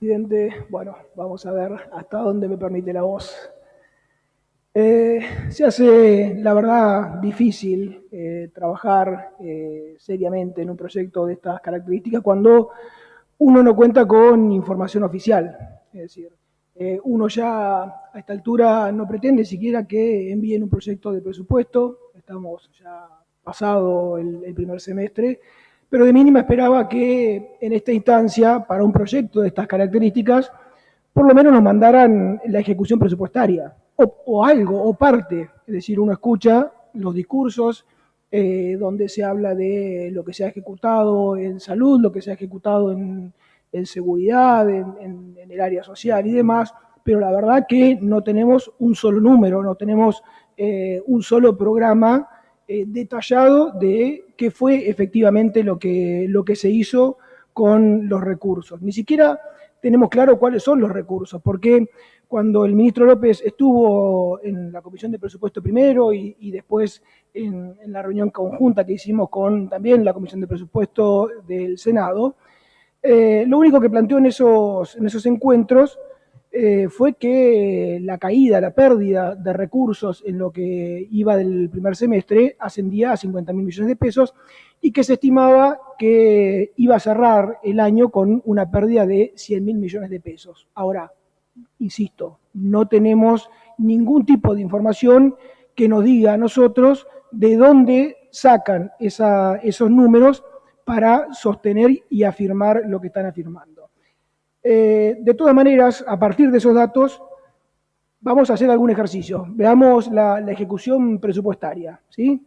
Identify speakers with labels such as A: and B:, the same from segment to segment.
A: presidente. Bueno, vamos a ver hasta dónde me permite la voz. Se hace, la verdad, difícil trabajar seriamente en un proyecto de estas características cuando uno no cuenta con información oficial. Es decir, uno ya a esta altura no pretende siquiera que envíen un proyecto de presupuesto. Estamos ya pasado el primer semestre, pero de mínima esperaba que en esta instancia, para un proyecto de estas características, por lo menos nos mandaran la ejecución presupuestaria, o algo, o parte. Es decir, uno escucha los discursos donde se habla de lo que se ha ejecutado en salud, lo que se ha ejecutado en seguridad, en el área social y demás, pero la verdad que no tenemos un solo número, no tenemos un solo programa detallado de qué fue efectivamente lo que se hizo con los recursos. Ni siquiera tenemos claro cuáles son los recursos, porque cuando el ministro López estuvo en la Comisión de Presupuesto primero y después en la reunión conjunta que hicimos con también la Comisión de Presupuesto del Senado, lo único que planteó en esos encuentros fue que la caída, la pérdida de recursos en lo que iba del primer semestre ascendía a 50.000 millones de pesos y que se estimaba que iba a cerrar el año con una pérdida de 100.000 millones de pesos. Ahora, insisto, no tenemos ningún tipo de información que nos diga a nosotros de dónde sacan esos números para sostener y afirmar lo que están afirmando. De todas maneras, a partir de esos datos, vamos a hacer algún ejercicio. Veamos la ejecución presupuestaria, ¿sí?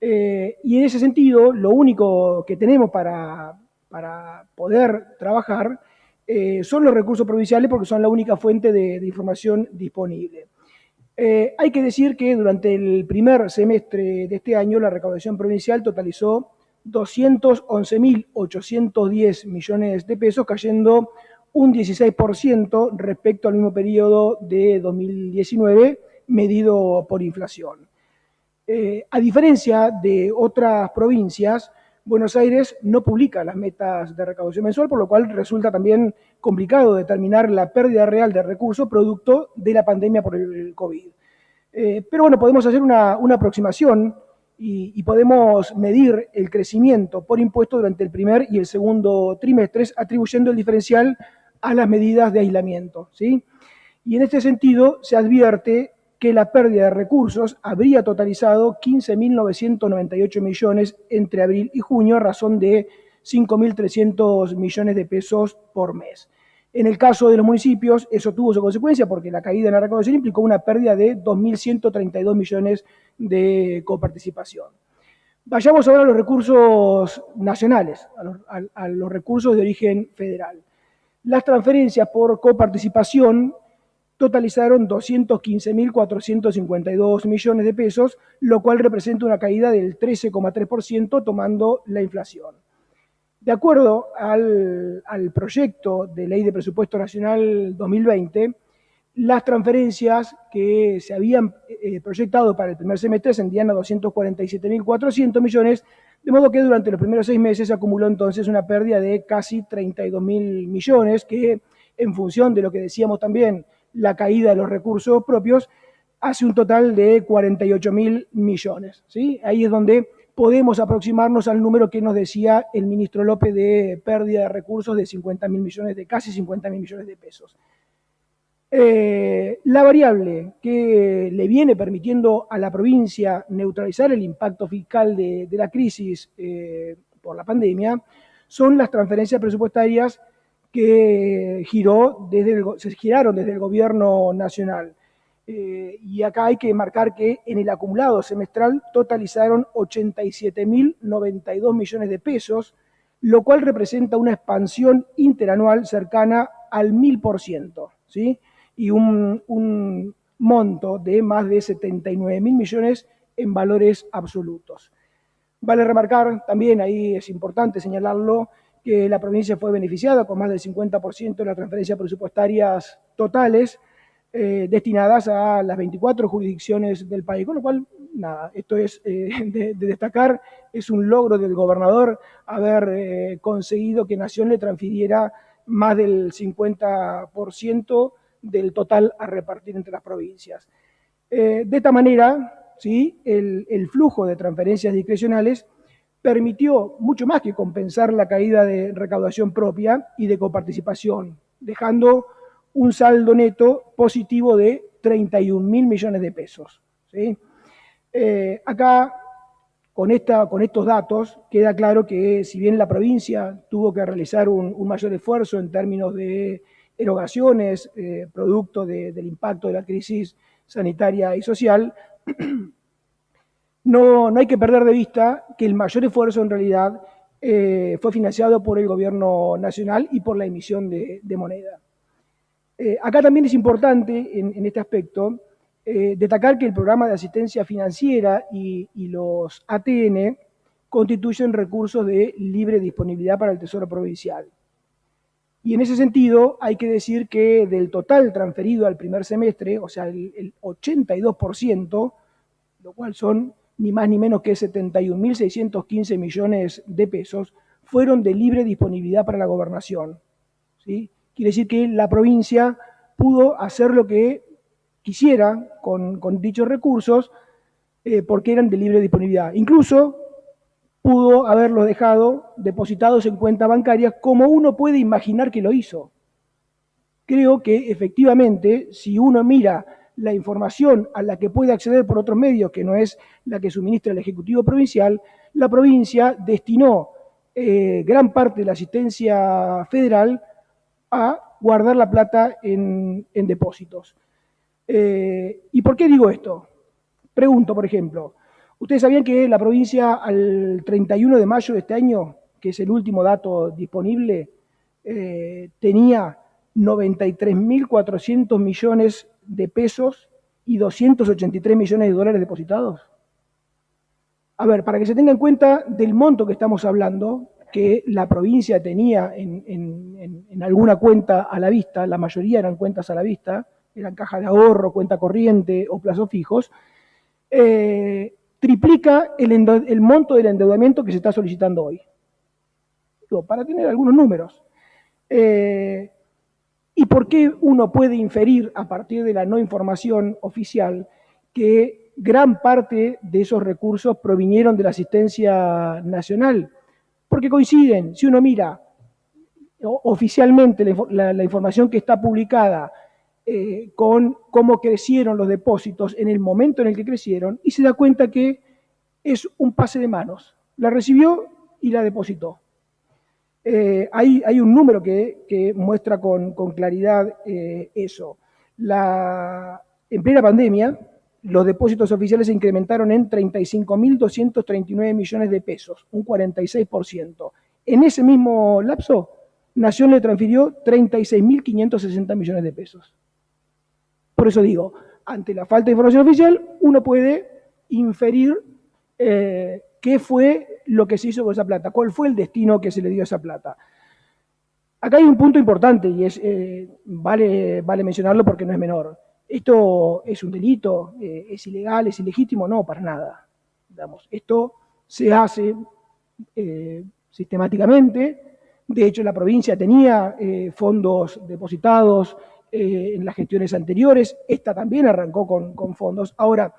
A: Y en ese sentido, lo único que tenemos para poder trabajar son los recursos provinciales porque son la única fuente de información disponible. Hay que decir que durante el primer semestre de este año la recaudación provincial totalizó 211.810 millones de pesos, cayendo un 16% respecto al mismo periodo de 2019, medido por inflación. A diferencia de otras provincias, Buenos Aires no publica las metas de recaudación mensual, por lo cual resulta también complicado determinar la pérdida real de recursos producto de la pandemia por el COVID. Pero bueno, podemos hacer una aproximación y podemos medir el crecimiento por impuesto durante el primer y el segundo trimestres, atribuyendo el diferencial a las medidas de aislamiento, ¿sí? Y en este sentido se advierte que la pérdida de recursos habría totalizado 15.998 millones entre abril y junio, a razón de 5.300 millones de pesos por mes. En el caso de los municipios, eso tuvo su consecuencia porque la caída en la recaudación implicó una pérdida de 2.132 millones de coparticipación. Vayamos ahora a los recursos nacionales, a los recursos de origen federal. Las transferencias por coparticipación totalizaron 215.452 millones de pesos, lo cual representa una caída del 13,3% tomando la inflación. De acuerdo al proyecto de Ley de Presupuesto Nacional 2020, las transferencias que se habían proyectado para el primer semestre ascendían a 247.400 millones, de modo que durante los primeros 6 meses se acumuló entonces una pérdida de casi 32.000 millones, que en función de lo que decíamos también, la caída de los recursos propios, hace un total de 48.000 millones. ¿Sí? Ahí es donde podemos aproximarnos al número que nos decía el ministro López de pérdida de recursos de 50.000 millones, de casi 50.000 millones de pesos. La variable que le viene permitiendo a la provincia neutralizar el impacto fiscal de la crisis por la pandemia son las transferencias presupuestarias que se giraron desde el gobierno nacional. Y acá hay que marcar que en el acumulado semestral totalizaron 87.092 millones de pesos, lo cual representa una expansión interanual cercana al 1.000%, ¿sí? Y un monto de más de 79.000 millones en valores absolutos. Vale remarcar también, ahí es importante señalarlo, que la provincia fue beneficiada con más del 50% de las transferencias presupuestarias totales destinadas a las 24 jurisdicciones del país, con lo cual, nada, esto es de destacar, es un logro del gobernador haber conseguido que Nación le transfiriera más del 50% del total a repartir entre las provincias. De esta manera, ¿sí?, el flujo de transferencias discrecionales permitió mucho más que compensar la caída de recaudación propia y de coparticipación, dejando un saldo neto positivo de 31.000 millones de pesos. ¿Sí? Acá, con estos datos, queda claro que si bien la provincia tuvo que realizar un mayor esfuerzo en términos de erogaciones, producto del impacto de la crisis sanitaria y social, no hay que perder de vista que el mayor esfuerzo en realidad fue financiado por el gobierno nacional y por la emisión de moneda. Acá también es importante en este aspecto destacar que el programa de asistencia financiera y los ATN constituyen recursos de libre disponibilidad para el Tesoro Provincial. Y en ese sentido hay que decir que del total transferido al primer semestre, o sea, el 82%, lo cual son ni más ni menos que 71.615 millones de pesos, fueron de libre disponibilidad para la gobernación. ¿Sí? Quiere decir que la provincia pudo hacer lo que quisiera con dichos recursos porque eran de libre disponibilidad. Incluso pudo haberlos dejado depositados en cuentas bancarias como uno puede imaginar que lo hizo. Creo que efectivamente, si uno mira la información a la que puede acceder por otros medios, que no es la que suministra el Ejecutivo Provincial, la provincia destinó gran parte de la asistencia federal a guardar la plata en depósitos. ¿Y por qué digo esto? Pregunto, por ejemplo, ¿ustedes sabían que la provincia al 31 de mayo de este año, que es el último dato disponible, tenía 93.400 millones de pesos y 283 millones de dólares depositados? A ver, para que se tenga en cuenta del monto que estamos hablando, que la provincia tenía en alguna cuenta a la vista, la mayoría eran cuentas a la vista, eran caja de ahorro, cuenta corriente o plazos fijos, triplica el monto del endeudamiento que se está solicitando hoy. Digo, para tener algunos números. ¿Y por qué uno puede inferir a partir de la no información oficial que gran parte de esos recursos provinieron de la asistencia nacional? Porque coinciden, si uno mira oficialmente la información que está publicada con cómo crecieron los depósitos en el momento en el que crecieron, y se da cuenta que es un pase de manos. La recibió y la depositó. Hay un número que muestra con claridad eso. En plena pandemia, los depósitos oficiales se incrementaron en 35.239 millones de pesos, un 46%. En ese mismo lapso, Nación le transfirió 36.560 millones de pesos. Por eso digo, ante la falta de información oficial, uno puede inferir qué fue lo que se hizo con esa plata, cuál fue el destino que se le dio a esa plata. Acá hay un punto importante y vale mencionarlo porque no es menor. ¿Esto es un delito? ¿Es ilegal? ¿Es ilegítimo? No, para nada. Digamos, esto se hace sistemáticamente. De hecho, la provincia tenía fondos depositados en las gestiones anteriores. Esta también arrancó con fondos. Ahora,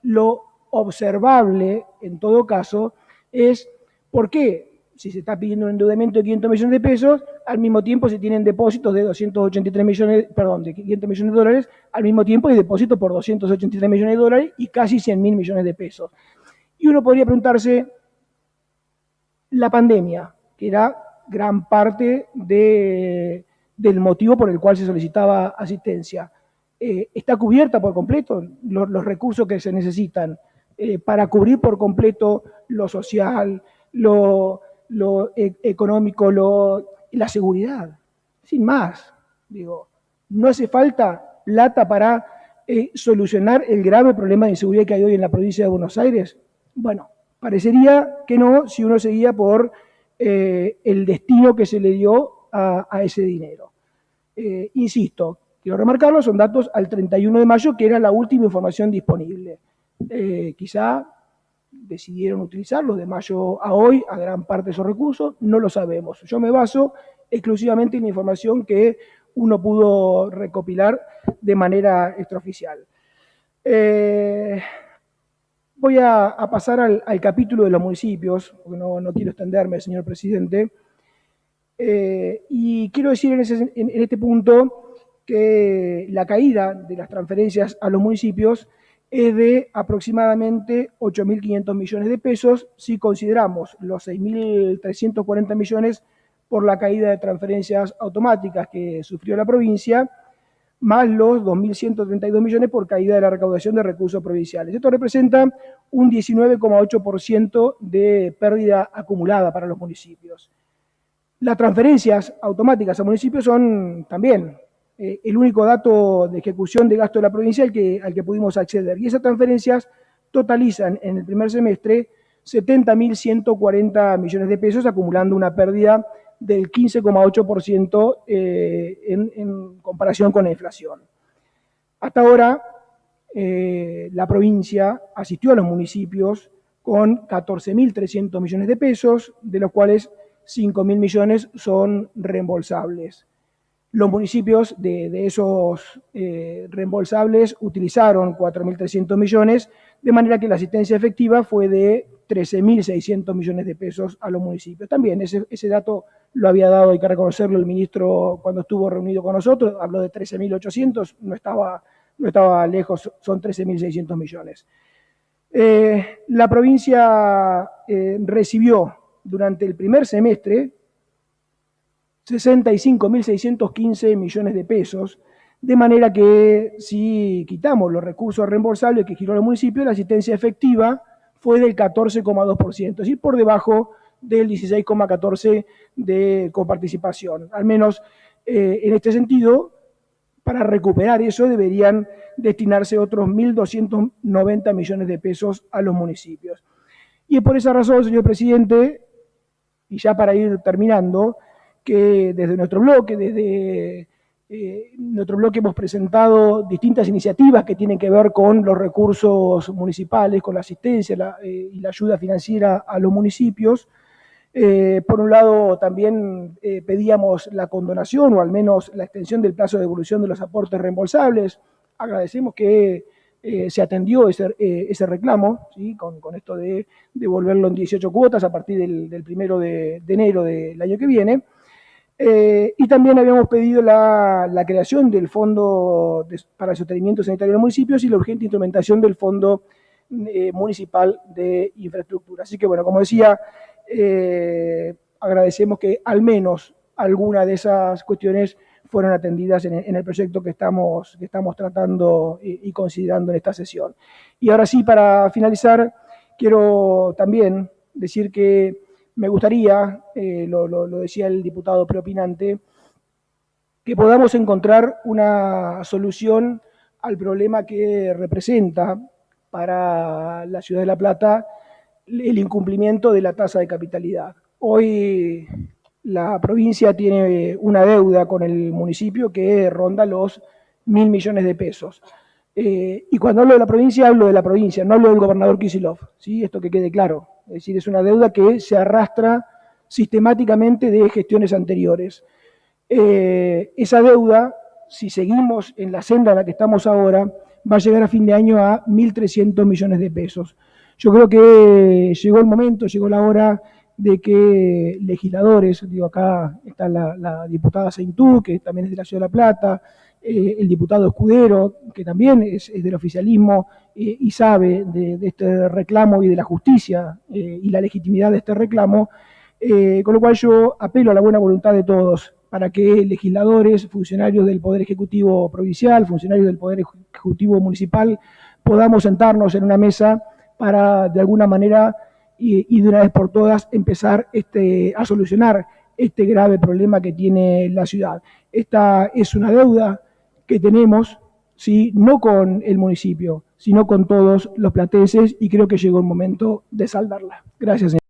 A: lo observable, en todo caso, es por qué, si se está pidiendo un endeudamiento de 500 millones de pesos, al mismo tiempo se tienen depósitos de 283 millones, perdón, de 500 millones de dólares, al mismo tiempo hay depósitos por 283 millones de dólares y casi 100.000 millones de pesos. Y uno podría preguntarse, la pandemia, que era gran parte del motivo por el cual se solicitaba asistencia, ¿está cubierta por completo los recursos que se necesitan para cubrir por completo lo social, lo económico, la seguridad? Sin más, digo, no hace falta plata para solucionar el grave problema de inseguridad que hay hoy en la provincia de Buenos Aires. Bueno, parecería que no si uno seguía por el destino que se le dio a ese dinero. Insisto, quiero remarcarlo, son datos al 31 de mayo, que era la última información disponible. Quizá decidieron utilizarlos de mayo a hoy a gran parte de esos recursos, no lo sabemos. Yo me baso exclusivamente en la información que uno pudo recopilar de manera extraoficial. Voy a pasar al capítulo de los municipios, porque no quiero extenderme, señor presidente. Y quiero decir en este punto que la caída de las transferencias a los municipios es de aproximadamente 8.500 millones de pesos si consideramos los 6.340 millones por la caída de transferencias automáticas que sufrió la provincia, más los 2.132 millones por caída de la recaudación de recursos provinciales. Esto representa un 19,8% de pérdida acumulada para los municipios. Las transferencias automáticas a municipios son también el único dato de ejecución de gasto de la provincia al que pudimos acceder. Y esas transferencias totalizan en el primer semestre 70.140 millones de pesos, acumulando una pérdida del 15,8% en comparación con la inflación. Hasta ahora, la provincia asistió a los municipios con 14.300 millones de pesos, de los cuales 5.000 millones son reembolsables. Los municipios de esos reembolsables utilizaron 4.300 millones, de manera que la asistencia efectiva fue de 13.600 millones de pesos a los municipios. También ese dato lo había dado, hay que reconocerlo, el ministro cuando estuvo reunido con nosotros, habló de 13.800, no estaba lejos, son 13.600 millones. La provincia recibió durante el primer semestre 65.615 millones de pesos, de manera que si quitamos los recursos reembolsables que giró el municipio, la asistencia efectiva fue del 14,2%, es decir, por debajo del 16,14% de coparticipación. Al menos en este sentido, para recuperar eso deberían destinarse otros 1.290 millones de pesos a los municipios. Y es por esa razón, señor presidente, y ya para ir terminando, que desde nuestro bloque, hemos presentado distintas iniciativas que tienen que ver con los recursos municipales, con la asistencia y la ayuda financiera a los municipios. Por un lado, también pedíamos la condonación o al menos la extensión del plazo de devolución de los aportes reembolsables. Agradecemos que se atendió ese reclamo, ¿sí? con esto de devolverlo en 18 cuotas a partir del 1 de enero del año que viene. Y también habíamos pedido la creación del Fondo para el Sostenimiento Sanitario de los Municipios y la urgente implementación del Fondo Municipal de Infraestructura. Así que, bueno, como decía, agradecemos que al menos alguna de esas cuestiones fueron atendidas en el proyecto que estamos tratando y considerando en esta sesión. Y ahora sí, para finalizar, quiero también decir que me gustaría, lo decía el diputado preopinante, que podamos encontrar una solución al problema que representa para la ciudad de La Plata el incumplimiento de la tasa de capitalidad. Hoy la provincia tiene una deuda con el municipio que ronda los 1.000 millones de pesos. Y cuando hablo de la provincia, no hablo del gobernador Kicillof, ¿sí? Esto que quede claro. Es decir, es una deuda que se arrastra sistemáticamente de gestiones anteriores. Esa deuda, si seguimos en la senda en la que estamos ahora, va a llegar a fin de año a 1.300 millones de pesos. Yo creo que llegó el momento, llegó la hora de que legisladores, digo, acá está la diputada Seintú, que también es de la Ciudad de La Plata, el diputado Escudero, que también es del oficialismo y sabe de este reclamo y de la justicia y la legitimidad de este reclamo, con lo cual yo apelo a la buena voluntad de todos para que legisladores, funcionarios del Poder Ejecutivo Provincial, funcionarios del Poder Ejecutivo Municipal, podamos sentarnos en una mesa para, de alguna manera y de una vez por todas, empezar a solucionar este grave problema que tiene la ciudad. Esta es una deuda que tenemos, ¿sí? No con el municipio, sino con todos los platenses, y creo que llegó el momento de saldarla. Gracias, señor.